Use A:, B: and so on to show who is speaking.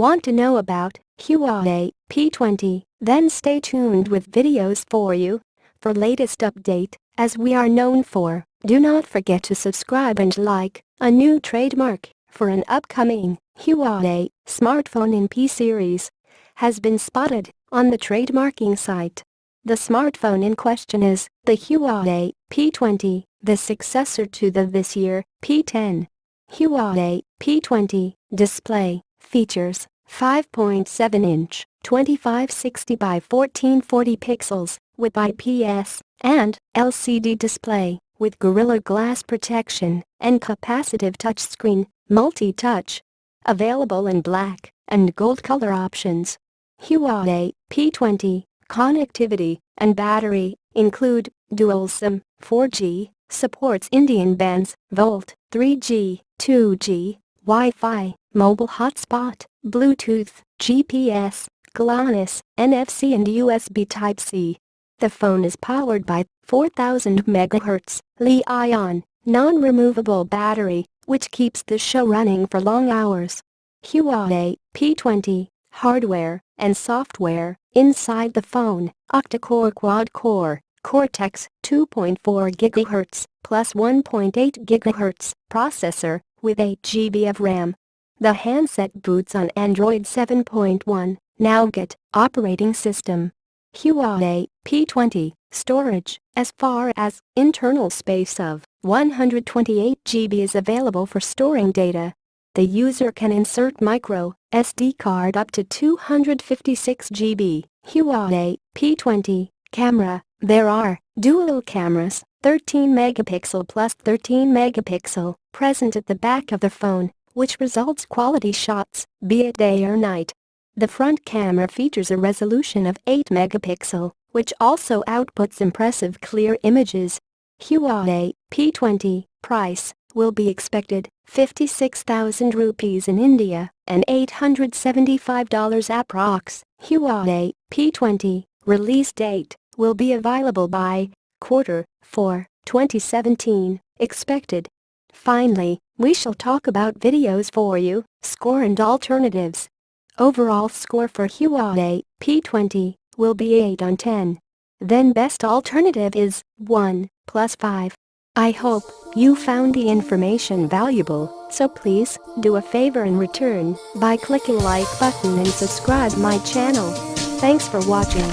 A: Want to know about Huawei P20? Then stay tuned with videos for you. For latest update, as we are known for, do not forget to subscribe and like. A new trademark for an upcoming Huawei smartphone in P series has been spotted on the trademarking site. The smartphone in question is the Huawei P20, the successor to the this year P10. Huawei P20 display features 5.7-inch 2560 by 1440 pixels with IPS and LCD display with Gorilla Glass protection and capacitive touchscreen, multi-touch. Available in black and gold color options. Huawei P20 connectivity and battery include dual SIM, 4G, supports Indian bands, Volt, 3G, 2G, Wi-Fi, mobile hotspot, Bluetooth, GPS, GLONASS, NFC and USB Type-C. The phone is powered by 4000 MHz Li-ion, non-removable battery, which keeps the show running for long hours. Huawei P20 hardware and software inside the phone: octa-core quad-core, Cortex 2.4 GHz plus 1.8 GHz processor with 8 GB of RAM. The handset boots on Android 7.1 Nougat operating system. Huawei P20 storage: as far as internal space of 128 GB is available for storing data. The user can insert micro SD card up to 256 GB. Huawei P20 camera: there are dual cameras, 13 megapixel plus 13 megapixel, present at the back of the phone, which results quality shots, be it day or night. The front camera features a resolution of 8 megapixel, which also outputs impressive clear images. Huawei P20 price will be expected 56,000 rupees in India and $875 approx. Huawei P20 release date will be available by Q4 2017 expected. Finally, we shall talk about videos for you, score and alternatives. Overall score for Huawei P20 will be 8 on 10. Then best alternative is 1+5. I hope you found the information valuable, so please do a favor in return by clicking like button and subscribe my channel. Thanks for watching.